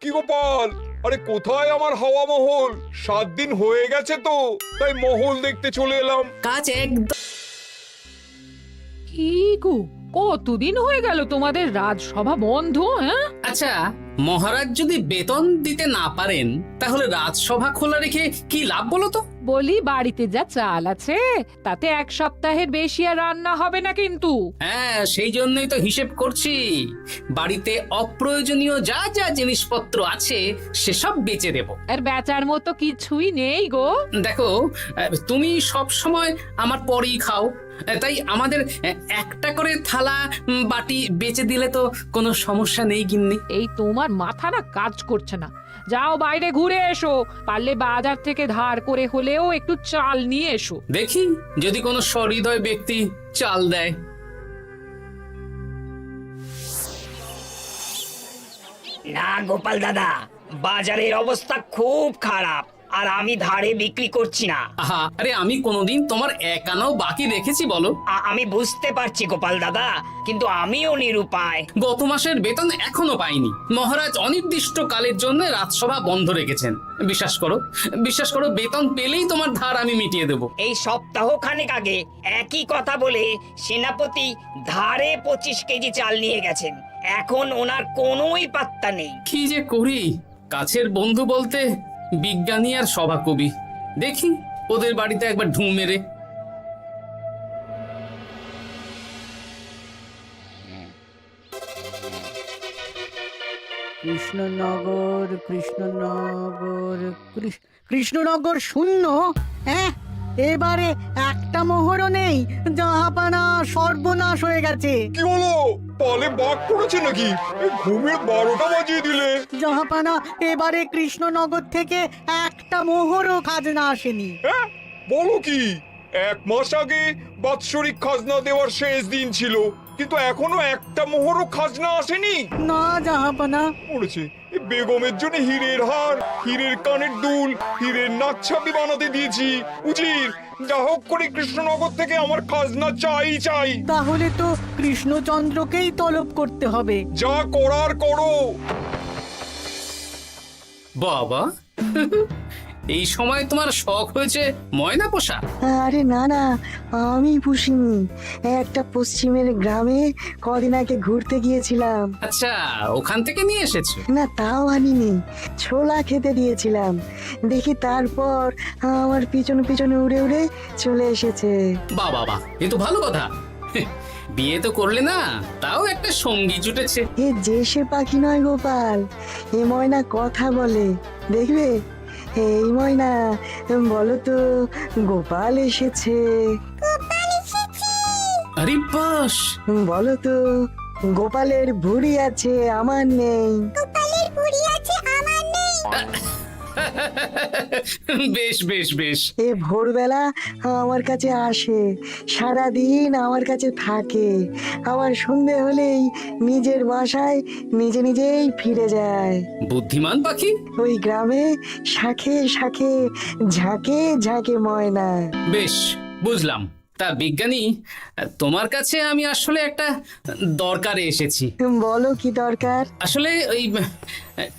কি গোপাল, আরে কোথায় আমার হাওয়া মহল? 7 দিন হয়ে গেছে তো, তাই মহল দেখতে চলে এলাম। কাজ একদম। কি গো, কতদিন হয়ে গেল তোমাদের রাজসভা বন্ধ? হ্যাঁ, আচ্ছা, মহারাজ যদি বেতন দিতে না পারেন তাহলে রাজসভা খোলা রেখে কি লাভ বলো তো? বলি বাড়িতে যা চাল আছে তাতে 1 সপ্তাহের বেশি আর রান্না হবে না কিন্তু। হ্যাঁ, সেই জন্যই তো হিসেব করছি। বাড়িতে অপ্রয়োজনীয় যা যা জিনিসপত্র আছে সেসব বেচে দেব। আর বেচার মতো কিছুই নেই গো। দেখো, তুমি সব সময় আমার পরেই খাও, তাই আমাদের একটা করে থালা বাটি বেচে দিলে তো কোনো সমস্যা নেই গিন্নি। এই তোমার মাথা না কাজ করছে না। যাও বাইরে ঘুরে এসো, পারলে বাজার থেকে ধার করে হলেও একটু চাল নিয়ে এসো। দেখি যদি কোনো সহৃদয় ব্যক্তি চাল দেয়। না গোপাল দাদা, বাজারের অবস্থা খুব খারাপ, আর আমি ধারে বিক্রি করছি না। আহা, আরে আমি কোনোদিন তোমার একানাও বাকি রেখেছি বলো? আমি বুঝতে পারছি গোপাল দাদা, কিন্তু আমিও নিরুপায়। গত মাসের বেতন এখনো পাইনি। মহারাজ অনির্দিষ্ট কালের জন্য রাজসভা বন্ধ রেখেছেন। বিশ্বাস করো, বিশ্বাস করো, বেতন পেলেই তোমার ধার আমি মিটিয়ে দেব। এই সপ্তাহ খানেক আগে একই কথা বলে সেনাপতি ধারে 25 কেজি চাল নিয়ে গেছেন। এখন ওনার কোনোই পাত্তা নেই। কি যে করি, কাছের বন্ধু বলতে বিজ্ঞানী আর সভাকবি। দেখি ওদের বাড়িতে একবার ঢুঁ মেরে। কৃষ্ণনগর কৃষ্ণনগর কৃষ্ণনগর শূন্য। হ্যাঁ, এবারে একটা মোহরও নেই। জাহাপানা সর্বনাশ হয়ে গেছে। কি হলো, পালে বাঘ পড়েছে নাকি? এই ঘুমের 12টা বাজিয়ে দিলে। জাহাপানা, এবারে কৃষ্ণনগর থেকে একটা মোহরও খাজনা আসেনি। হ্যাঁ, বলো কি? 1 মাস আগে বাৎসরিক খাজনা দেওয়ার শেষ দিন ছিল, কিন্তু এখনো একটা মোহরও খাজনা আসেনি। না জাহাপানা। পড়েছে এই বেগমের জন্য হীরের হার, হীরের কানের দুল, হীরের নাকছাবি বানাতে দিয়েছি। উজির, যা হোক করে কৃষ্ণনগর থেকে আমার খাজনা চাই চাই। তাহলে তো কৃষ্ণচন্দ্রকেই তলব করতে হবে। যা করার করো। বাবা, এই সময় তোমার শখ হয়েছে ময়না পোষা? আরে না না, আমি পুষিনি। একটা পশ্চিমের গ্রামে কদিন আগে ঘুরতে গিয়েছিলাম। আচ্ছা, ওখান থেকে নিয়ে এসেছো? না, তাও আনিনি, ছোলা খেতে দিয়েছিলাম। দেখি তারপর আমার পিছনে পিছনে উড়ে উড়ে চলে এসেছে। বাহ বাহ বাহ, এ তো ভালো কথা। বিয়ে তো করলে না, তাও একটা সঙ্গী জুটেছে। এ যে সে পাখি নয় গোপাল, এ ময়না কথা বলে, দেখবে। এই ময়না, বলো তো গোপাল এসেছে। আরে বাস, বলো তো গোপালের ভুঁড়ি আছে আমার নেই। বেশ বেশ বেশ। এ ভোরবেলা আমার কাছে আসে, সারাদিন আমার কাছে থাকে, আবার সন্ধে হলেই নিজের বাসায় নিজে নিজেই ফিরে যায়। বুদ্ধিমান পাখি। ওই গ্রামে শাখে শাখে ঝাঁকে ঝাঁকে ময়না। বেশ, বুঝলাম। তা বিজ্ঞানী, তোমার কাছে আমি আসলে একটা দরকারে এসেছি। বলো কি দরকার? আসলে ওই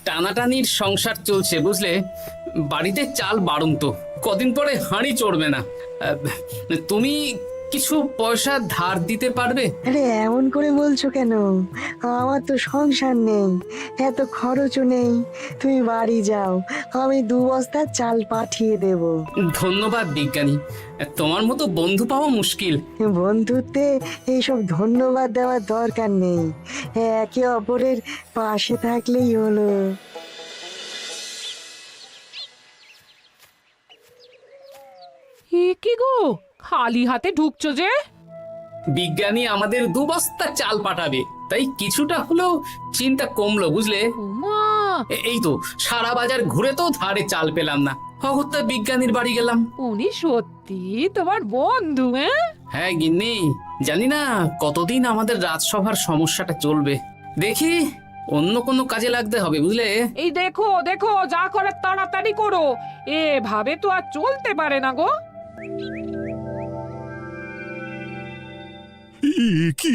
টানাটানির সংসার চলছে, বুঝলে। বাড়িতে চাল বাড়ন্ত, কদিন পরে হাঁড়ি চড়বে না। তুমি কিছু পয়সা ধার দিতে পারবে? আরে এমন করে বলছো কেন? আমার তো সংসার নেই, এত খরচও নেই। তুমি বাড়ি যাও, আমি 2 বস্তা চাল পাঠিয়ে দেব। ধন্যবাদ বিজ্ঞানী, তোমার মতো বন্ধু পাওয়া মুশকিল। বন্ধুত্বে এইসব ধন্যবাদ দেওয়ার দরকার নেই, একে অপরের পাশে থাকলেই হলো। এ কি গো, খালি হাতে ঢুকছো যে? বিজ্ঞানী আমাদের 2 বস্তা চাল পাঠাবে, তাই কিছুটা হলেও চিন্তা কমলো, বুঝলে। ওমা, এই তো সারা বাজার ঘুরে তো ধারে চাল পেলাম না, অগত্যা বিজ্ঞানীর বাড়ি গেলাম। উনি সত্যি তোমার বন্ধু? হ্যাঁ, হ্যাঁ গিন্নি, জানি না কতদিন আমাদের রাজসভার সমস্যাটা চলবে। দেখি অন্য কোনো কাজে লাগতে হবে, বুঝলে। এই দেখো দেখো, যা করার তাড়াতাড়ি করো, এভাবে তো আর চলতে পারে না গো। কি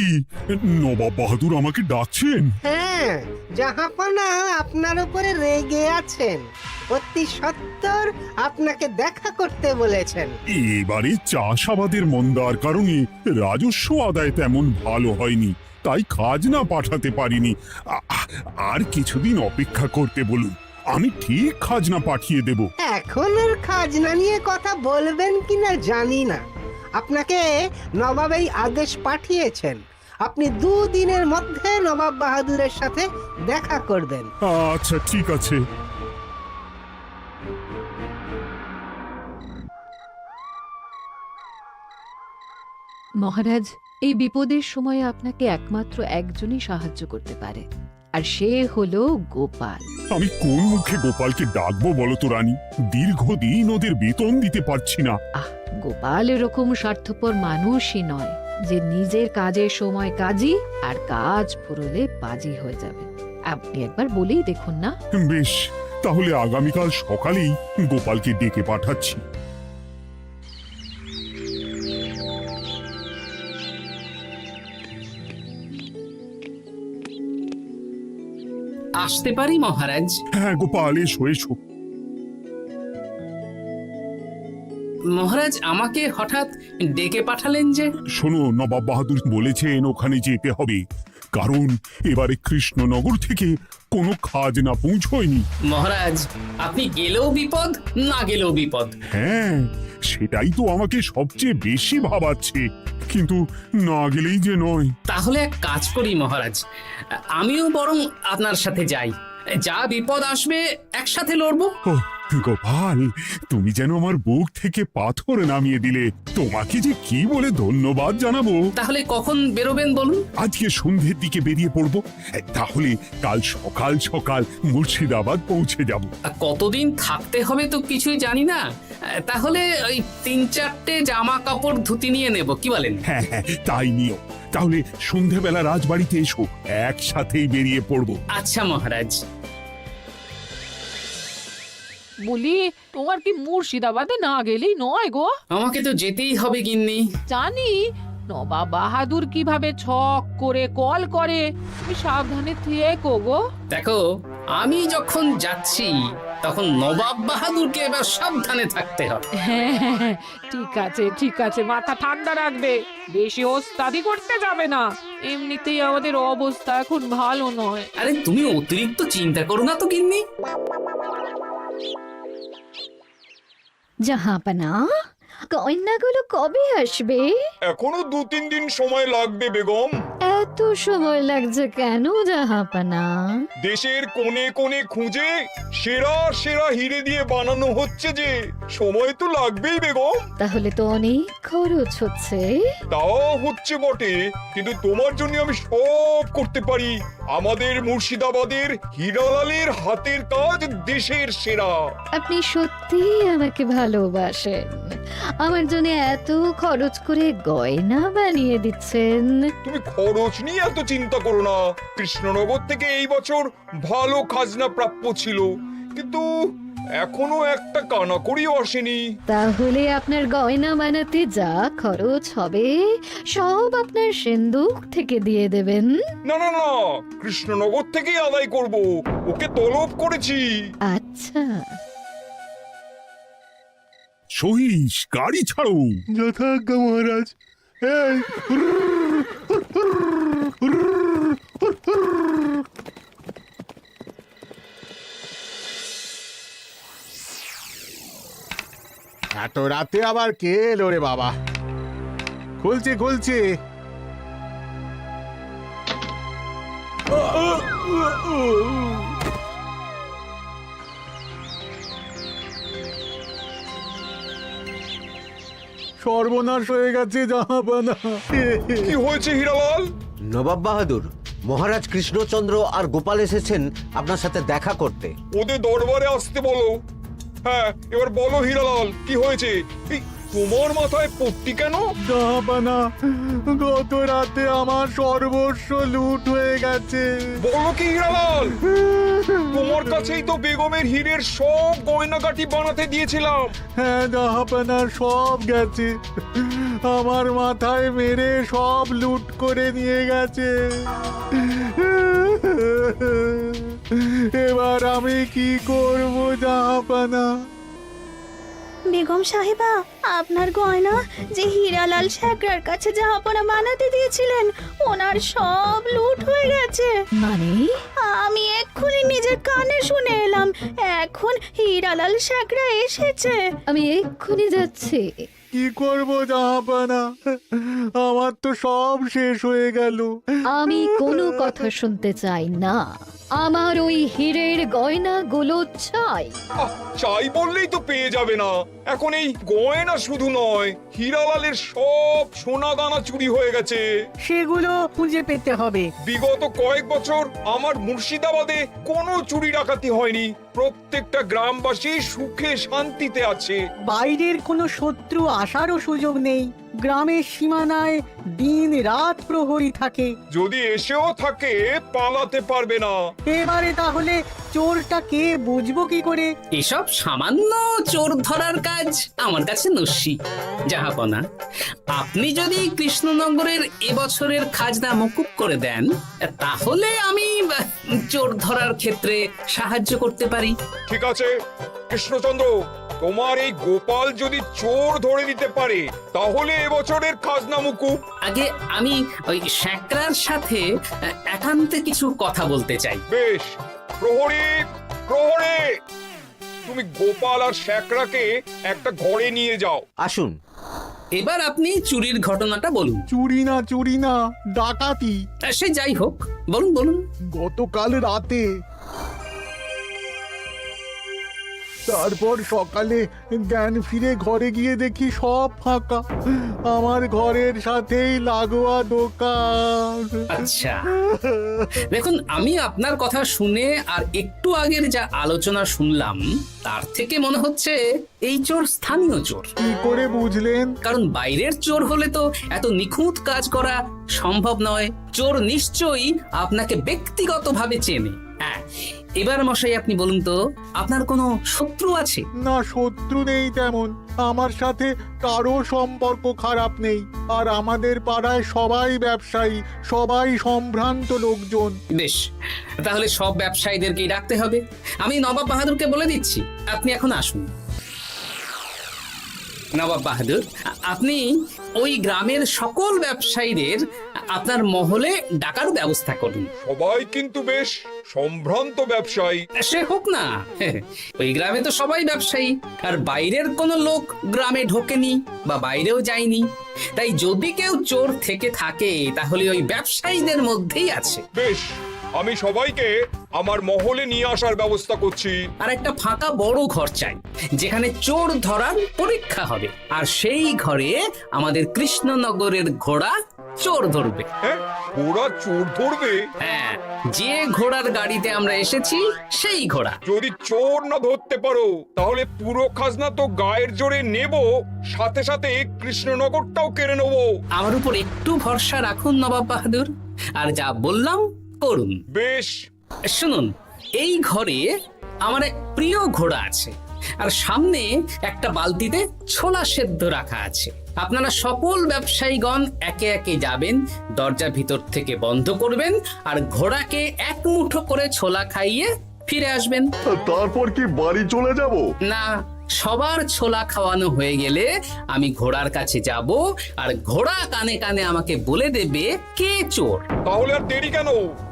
নবাব বাহাদুর আমাকে ডাকছেন? হ্যাঁ, জাহাপনা আপনার উপরে রেগে আছেন। অতি সত্বর আপনাকে দেখা করতে বলেছেন। এবারে চাষাবাদের মন্দার কারণে রাজস্ব আদায় তেমন ভালো হয়নি, তাই খাজনা পাঠাতে পারিনি। আর কিছুদিন অপেক্ষা করতে বলুন, আমি ঠিক খাজনা পাঠিয়ে দেব। এখন আর খাজনা নিয়ে কথা বলবেন কিনা জানি না। আপনাকে নবাব এই আদেশ পাঠিয়েছেন, আপনি 2 দিনের মধ্যে নবাব বাহাদুরের সাথে দেখা করবেন। আচ্ছা ঠিক আছে। মহারাজ, এই বিপদের সময়ে আপনাকে একমাত্র একজনই সাহায্য করতে পারে, আর সে হলো গোপাল। আমি কোন মুখে গোপালকে ডাকবো বলো তো রানী? দীর্ঘদিন ওদের বেতন দিতে পারছি না। গোপাল এরকম স্বার্থপর মানুষই নয় যে নিজের কাজের সময় কাজী আর কাজ ফুরলে বাজি হয়ে যাবে। আপনি একবার বলেই দেখুন না। বেশ, তাহলে আগামীকাল সকালেই গোপালকে ডেকে পাঠাচ্ছি। আসতে পারি মহারাজ? হ্যাঁ গোপাল, এসো এসো। মহারাজ, আমাকে হঠাৎ ডেকে পাঠালেন যে? শোনো, নবাব বাহাদুর বলেছেন ওখানে যেতে হবে, কারণ এবারে কৃষ্ণনগর থেকে কোনো খাজনা পৌঁছয়নি। মহারাজ, আপনি গেলেও বিপদ, না গেলেও বিপদ। হ্যাঁ, সেটাই তো আমাকে সবচেয়ে বেশি ভাবাচ্ছে, কিন্তু না গেলেই যে নয়। তাহলে এক কাজ করি মহারাজ, আমিও বরং আপনার সাথে যাই। যা বিপদ আসবে একসাথে লড়বো। ও গোপাল, তুমি যেন আমার বুক থেকে পাথর নামিয়ে দিলে। তোমাকে যে কি বলে ধন্যবাদ জানাবো। তাহলে কখন বেরোবেন বলুন? আজকে সন্ধ্যের দিকে বেরিয়ে পড়বো, তাহলে কাল সকাল সকাল মুর্শিদাবাদ পৌঁছে যাব। কতদিন থাকতে হবে তো কিছুই জানি না, তাহলে ওই 3-4টে জামা কাপড় ধুতি নিয়ে নেব, কি বলেন? হ্যাঁ হ্যাঁ, তাই নিও। তাহলে সন্ধ্যাবেলা রাজবাড়িতে এসো, একসাথেই বেরিয়ে পড়বো। আচ্ছা মহারাজ। বলি, তোমার কি মুর্শিদাবাদে না গেলেই নয় গো? আমাকে তো যেতেই হবে গিন্নি। জানি নবাব বাহাদুর কিভাবে ছক করে কল করে, তুমি সাবধানে থেকো গো। দেখো, আমি যখন যাচ্ছি তখন নবাব বাহাদুরকে এবার সাবধানে থাকতে হবে। হ্যাঁ, ঠিক আছে, মাথা ঠান্ডা রাখবে, বেশি ওস্তাদি করতে যাবে না। এমনিতেই আমাদের অবস্থা এখন ভালো নয়। আরে তুমি অতিরিক্ত চিন্তা করো না তো গিন্নি। জাহাপনা, কন্যাগুলো কবে আসবে? এখনো 2-3 দিন সময় লাগবে বেগম। এত সময় লাগছে কেন জাহাপনা? দেশের কোণে কোণে খুঁজে সেরা সেরা হিরে দিয়ে বানানো হচ্ছে যে, সময় তো লাগবেই বেগম। তাহলে তো অনেক খরচ হচ্ছে। তাও হচ্ছে বটে, কিন্তু তোমার জন্য আমি সব করতে পারি। আমাদের মুর্শিদাবাদের হীরালালের হাতের কাজ দেশের সেরা। আপনি সত্যি আমাকে ভালোবাসেন, আমার জন্য এত খরচ করে গয়না বানিয়ে দিচ্ছেন। তুমি খরচ নিয়ে এত চিন্তা করো না। কৃষ্ণনগর থেকে এই বছর ভালো খাজনা প্রাপ্য ছিল, কিন্তু এখনো একটা কানাকড়িও আসেনি। তাহলে আপনার গয়না বানাতে যা খরচ হবে সব আপনার সিন্দুক থেকে দিয়ে দেবেন? না না না, কৃষ্ণনগর থেকেই আদায় করব, ওকে তলব করেছি। আচ্ছা, সহিস, গাড়ি ছাড়ো। যথাজ্ঞা মহারাজ। এই এত রাতে আবার কে এলো রে বাবা? খুলছি। সর্বনাশ হয়ে গেছে জাহাপনা। কি হয়েছে হীরালাল? নবাব বাহাদুর, মহারাজ কৃষ্ণচন্দ্র আর গোপাল এসেছেন আপনার সাথে দেখা করতে। ওদের দরবারে আসতে বলো। হ্যাঁ, এবার বলো হীরালাল, কি হয়েছে? তোমার মাথায় পট্টি কেন? জাহাপানা, গত রাতে আমার সর্বস্ব লুট হয়ে গেছে। বলো কি হীরালাল, তোমার কাছেই তো বেগমের হীরের সব গয়নাগাটি বানাতে দিয়েছিলাম। হ্যাঁ জাহাপানা, সব গেছে। আমার মাথায় মেরে সব লুট করে নিয়ে গেছে। এবার আমি কি করব জাহাপানা? বেগম সাহেবা, আপনার গয়না যে হীরালাল শেখরার কাছে জাহাপনা বানাতে দিয়েছিলেন, ওনার সব লুট হয়ে গেছে। মানে? আমি এক্ষুনি নিজের কানে শুনে এলাম, এখন হীরালাল শেখরা এসেছে। আমি এক্ষুনি যাচ্ছি। কি করব জাহাপানা? আমার তো সব শেষ হয়ে গেল। আমি কোনো কথা শুনতে চাই না। আমার ওই হীরের গয়নাগুলো চাই। চাই বললেই তো পেয়ে যাবে না। এখন এই গয়না শুধু নয়, হীরালালের সব সোনা দানা চুরি হয়ে গেছে। সেগুলো খুঁজে পেতে হবে। বিগত কয়েক বছর আমার মুর্শিদাবাদে কোনো চুরি ডাকাতি হয়নি। প্রত্যেকটা গ্রামবাসী সুখে শান্তিতে আছে। বাইরের কোনো শত্রু আসারও সুযোগ নেই। গ্রামের সীমানায় দিন রাত প্রহরী থাকে। যদি এসেও থাকে, পালাতে পারবে না। এবারে তাহলে চোরটা কে বুঝবো কি করে? এসব সামান্য চোর ধরার কাজ আমার কাছে নস্যি। জাহাপনা, আপনি যদি কৃষ্ণনগরের এবছরের খাজনা মকুব করে দেন, তাহলে আমি চোর ধরার ক্ষেত্রে সাহায্য করতে পারি। ঠিক আছে কৃষ্ণচন্দ্র, তোমার এই গোপাল যদি চোর ধরে দিতে পারে, তাহলে এবছরের খাজনা মুকুব। আগে আমি ওই শেখরার সাথে একান্তে কিছু কথা বলতে চাই। বেশ, প্রহরী প্রহরী, তুমি গোপাল আর শেখরাকে একটা ঘরে নিয়ে যাও। আসুন। এবার আপনি চুরির ঘটনাটা বলুন। চুরি না, ডাকাতি। সে যাই হোক, বলুন বলুন। গতকাল রাতে, তারপর সকালে জ্ঞান ফিরে ঘরে গিয়ে দেখি সব ফাঁকা। আমার ঘরের সাথেই লাগোয়া দোকান। আচ্ছা, দেখুন, আমি আপনার কথা শুনে আর একটু আগের যা আলোচনা শুনলাম, তার থেকে মনে হচ্ছে এই চোর স্থানীয় চোর। কি করে বুঝলেন? কারণ বাইরের চোর হলে তো এত নিখুঁত কাজ করা সম্ভব নয়। চোর নিশ্চয়ই আপনাকে ব্যক্তিগতভাবে চেনে। হ্যাঁ, এবার মশাই আপনি বলুন তো, আপনার কোনো শত্রু আছে? না, শত্রু নেই তেমন। আমার সাথে কারো সম্পর্ক খারাপ নেই। আর আমাদের পাড়ায় সবাই ব্যবসায়ী, সবাই সম্ভ্রান্ত লোকজন। বেশ, তাহলে সব ব্যবসায়ীদেরকেই ডাকতে হবে। আমি নবাব বাহাদুরকে বলে দিচ্ছি, আপনি এখন আসুন। নবাব বাহাদুর, আপনি ওই গ্রামের সকল ব্যবসায়ীদের আপনার মহলে ডাকার ব্যবস্থা করুন। সবাই কিন্তু বেশ সম্ভ্রান্ত ব্যবসায়ী। সে হোক না, ওই গ্রামে তো সবাই ব্যবসায়ী, আর বাইরের কোনো লোক গ্রামে ঢোকেনি বা বাইরেও যায়নি। তাই যদি কেউ চোর থেকে থাকে, তাহলে ওই ব্যবসায়ীদের মধ্যেই আছে। বেশ, আমি সবাইকে আমার মহলে নিয়ে আসার ব্যবস্থা করছি। আর একটা ফাঁকা বড় ঘর চাই, যেখানে চোর ধরার পরীক্ষা হবে। আর সেই ঘরে আমাদের কৃষ্ণনগরের ঘোড়া চোর ধরবে। হ্যাঁ, ঘোড়া চোর ধরবে? হ্যাঁ, যে ঘোড়ার গাড়িতে আমরা এসেছি সেই ঘোড়া। যদি চোর না ধরতে পারো, তাহলে পুরো খাজনা তো গায়ের জোরে নেব, সাথে সাথে কৃষ্ণনগরটাও কেড়ে নেব। আমার উপর একটু ভরসা রাখুন নবাব বাহাদুর, আর যা বললাম করুন। বেশ, শুনুন, এই ঘরে আমার এক প্রিয় ঘোড়া আছে, আর সামনে একটা বালতিতে ছোলা সেদ্ধ রাখা আছে। আপনারা সকল ব্যবসায়ীগণ একে একে যাবেন, দরজা ভিতর থেকে বন্ধ করবেন, আর ঘোড়াকে এক মুঠো করে ছোলা খাইয়ে ফিরে আসবেন। তারপর কি বাড়ি চলে যাব? না, সবার ছোলা খাওয়ানো হয়ে গেলে আমি ঘোড়ার কাছে যাব, আর ঘোড়া কানে কানে আমাকে বলে দেবে কে চোর। তাহলে আর দেরি কেন,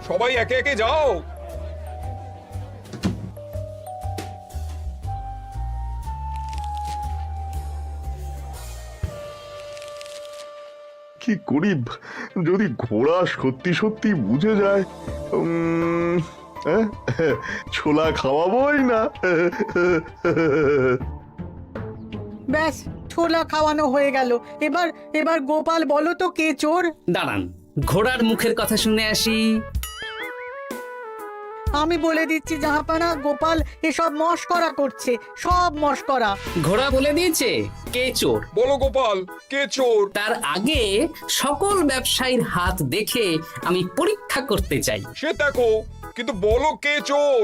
সবাই একে একে যাও। কি করি যদি ঘোড়া সত্যি সত্যি বুঝে যায়? ছোলা খাওয়াবোই না। ব্যাস, ছোলা খাওয়ানো হয়ে গেল। এবার গোপাল বলো তো কে চোর? দাঁড়ান, ঘোড়ার মুখের কথা শুনে আসি। আমি বলে দিচ্ছি জাহাপানা, গোপাল এসব মস্করা করছে, সব মস্করা। ঘোড়া বলে দিয়েছে কে চোর। বলো গোপাল, কে চোর? তার আগে সকল ব্যবসায়ীর হাত দেখে আমি পরীক্ষা করতে চাই। সে দেখো, কিন্তু বলো কে চোর?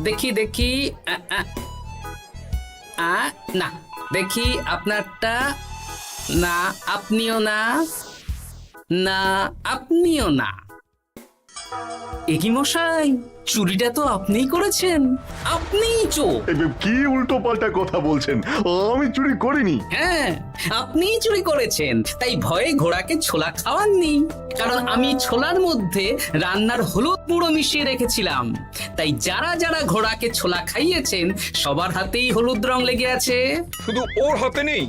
দেখি দেখি না, দেখি আপনারটা। না, আপনিও না। না, আপনিও না। একই মশাই, চুরিটা তো আপনিই করেছেন, আপনিই চোর। কি উল্টো পাল্টা কথা বলছেন? আমি চুরি করিনি। হ্যাঁ, আপনিই চুরি করেছেন, তাই ভয়ে ঘোড়াকে ছোলা খাওয়াননি। কারণ আমি ছোলার মধ্যে রান্নার হলুদ গুঁড়ো মিশিয়ে রেখেছিলাম, তাই যারা যারা ঘোড়াকে ছোলা খাইয়েছেন সবার হাতেই হলুদ রং লেগে আছে। শুধু ওর হাতে নেই।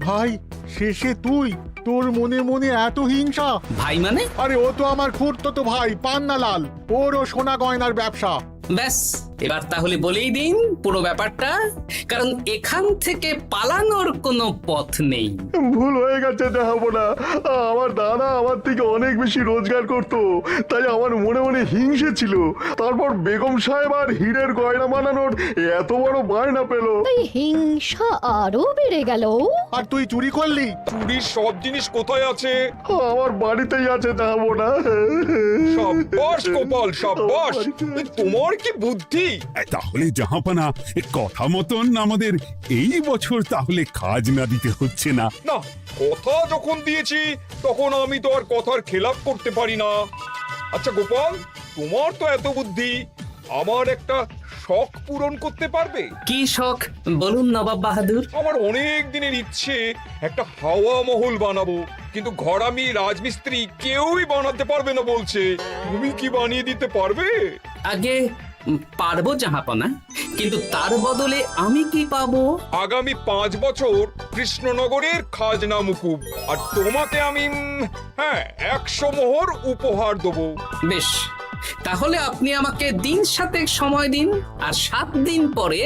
ভাই, শেষে তুই? তোর মনে মনে এত হিংসা? ভাই মানে? আরে ও তো আমার খুড়তো ভাই পান্নালাল, ওরও সোনা গয়নার ব্যবসা। ব্যাস, এবার তাহলে বলেই দিন পুরো ব্যাপারটা, কারণ এখান থেকে পালানোর কোনো পথ নেই। ভুল হয়ে গেছে না, আমার দাদা আমার থেকে অনেক বেশি রোজগার করত, তাই আমার মনে মনে হিংসে ছিল। তারপর বেগম সাহেব আর হীরের গয়না বানানোর এত বড় বায়না পেল, তাই হিংসা আরো বেড়ে গেল। আর তুই চুরি করলি? চুরির সব জিনিস কোথায় আছে? আমার বাড়িতেই আছে না। সাব্বাস গোপাল, সাব্বাস। তোমার কি বুদ্ধি! তাহলে জাহাপানা, কথা মতন আমাদের এই বছর তাহলে খাজনা দিতে হচ্ছে না। না, কথা যখন দিয়েছি তখন আমি তো আর কথার খেলাপ করতে পারি না। আচ্ছা গোপাল, তোমার তো এত বুদ্ধি, আমার একটা শখ পূরণ করতে পারবে? কি শখ বলুন নবাব বাহাদুর। আমার অনেক দিনের ইচ্ছে একটা হাওয়া মহল বানাবো, কিন্তু ঘরামি রাজমিস্ত্রি কেউই বানাতে পারবে না বলছে। তুমি কি বানিয়ে দিতে পারবে? আগে পারবো জাহাপনা, কিন্তু তার বদলে আমি কি পাবো? আগামী 5 বছর কৃষ্ণনগরের খাজনা মুকুব, আর তোমাকে আমি 100 মোহর উপহার দেবো। বেশ, তাহলে আপনি আমাকে দিন 7 সময় দিন, আর 7 দিন পরে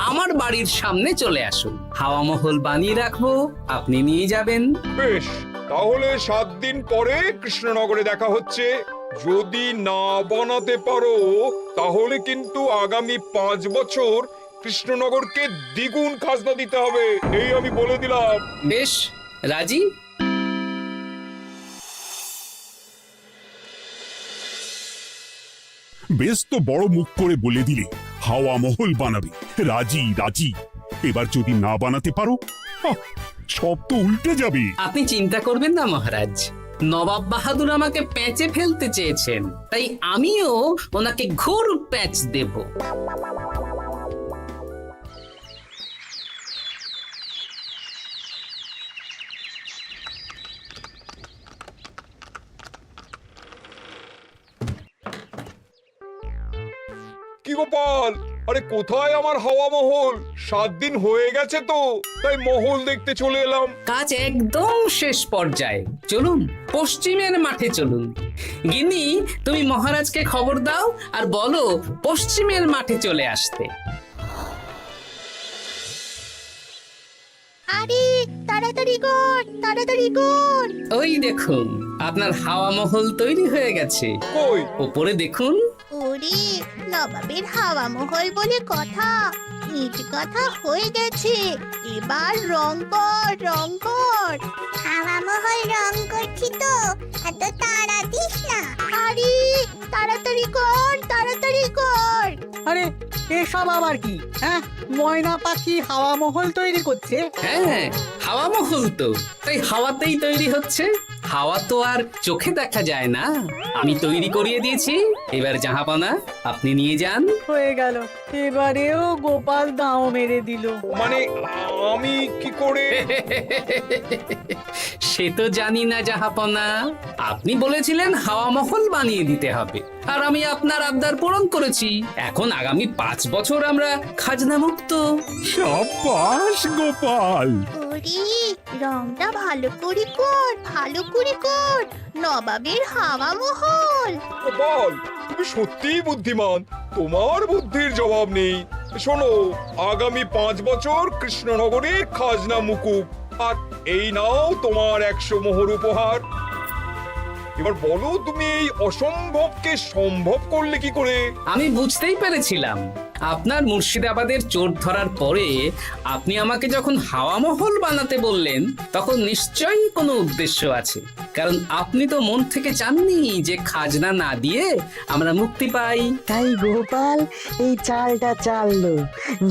আমার বাড়ির সামনে চলে আসুন। হাওয়া মহল বানিয়ে রাখবো, আপনি নিয়ে যাবেন। বেশ, তাহলে 7 দিন পরে কৃষ্ণনগরে দেখা হচ্ছে। যদি না বানাতে পারো তাহলে কিন্তু আগামী 5 বছর কৃষ্ণনগরকে দ্বিগুণ খাজনা দিতে হবে, এই আমি বলে দিলাম। বেশ, রাজি। বেশ তো বড় মুখ করে বলে দিলে হাওয়া মহল বানাবে। রাজি রাজি। এবার যদি না বানাতে পারো, সব তো উল্টে যাবে। আপনি চিন্তা করবেন না মহারাজ, নবাব বাহাদুর আমাকে প্যাঁচে ফেলতে চেয়েছেন, তাই আমিও ওনাকে ঘোর প্যাঁচ দেব। কি গোপাল, আরে কোথায় আমার হাওয়া মহল? 7 দিন হয়ে গেছে তো, তাই মহল দেখতে চলে এলাম। কাজ একদম শেষ পর্যায়ে, চলুন পশ্চিমের মাঠে চলুন। গিন্নি, তুমি মহারাজকে খবর দাও আর বলো পশ্চিমের মাঠে চলে আসতে। আরে তাড়াতাড়ি কর, তাড়াতাড়ি কর। ওই দেখুন, আপনার হাওয়া মহল তৈরি হয়ে গেছে। কই? ওপরে দেখুন। ওরে, নবাবের হাওয়া মহল বলে কথা, ইট কথা হয়ে গেছে। এবার রং কর, রং কর। হাওয়া মহল রং করছি তো, এত তাড়া দিস না। আরে তাড়াতাড়ি কর, তাড়াতাড়ি কর। আরে এসব আবার কি? ময়না পাখি হাওয়া মহল তৈরি করছে? হ্যাঁ, হাওয়া মহল তো, তাই হাওয়াতেই তৈরি হচ্ছে। হাওয়া তো আর চোখে দেখা যায় না, আমি তৈরি করিয়ে দিয়েছি। এবার জাহাপানা আপনি নিয়ে যান। হয়ে গেল, এবারেও গোপাল দাও মেরে দিল। মানে আমি কি করে? সে তো জানি না জাহাপনা, আপনি বলেছিলেন হাওয়া মহল বানিয়ে দিতে হবে, আর আমি আপনার আবদার পূরণ করেছি। এখন আগামী 5 বছর আমরা খাজনা মুক্ত। সাব্বাস গোপাল। ওরে, রংটা ভালো করে কর, ভালো করে কর। নবাবের হাওয়া মহল। গোপাল, তুমি সত্যিই বুদ্ধিমান, তোমার বুদ্ধির জবাব নেই। শোনো, আগামী 5 বছর কৃষ্ণনগরের খাজনা মুকুব, আর এই নাও তোমার 100 মোহর উপহার। এবার বলো তুমি এই অসম্ভবকে সম্ভব করলে কি করে? আমি বুঝতেই পেরেছিলাম আপনার মুর্শিদাবাদের চোর ধরার পরে আপনি আমাকে যখন হাওয়া মহল বানাতে বললেন তখন নিশ্চয়ই কোনো উদ্দেশ্য আছে, কারণ আপনি তো মন থেকে চাননি যে খাজনা না দিয়ে আমরা মুক্তি পাই। তাই গোপাল এই চালটা চাললো।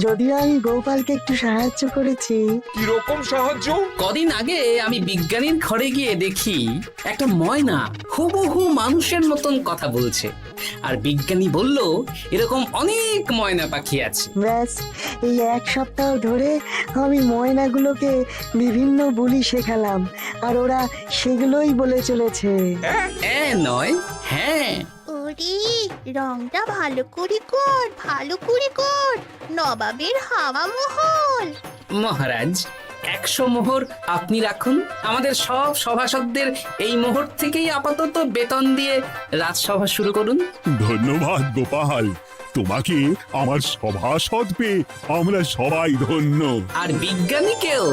যদিও আমি গোপালকে একটু সাহায্য করেছি। কিরকম সাহায্য? কদিন আগে আমি বিজ্ঞানীর ঘরে গিয়ে দেখি একটা ময়না হুবহু মানুষের মতন কথা বলছে, আর বিজ্ঞানী বলল এরকম অনেক ময়না পাখি আছে। ব্যাস এই এক সপ্তাহ ধরে আমি ময়নাগুলোকে বিভিন্ন বুলি শেখালাম, আর ওরা সেগুলোই বলে চলেছে। নয়, হ্যাঁ। ওরে রংটা ভালো করে কর, নবাবের হাওয়া মহল। মহারাজ, 100 মোহর আপনি রাখুন। আমাদের সব সভাসদদের এই মোহর থেকেই আপাতত বেতন দিয়ে রাজসভা শুরু করুন। ধন্যবাদ গোপাল, তোমাকে আমার সভাসদ পেয়ে আমরা সবাই ধন্য। আর বিজ্ঞানীকেও।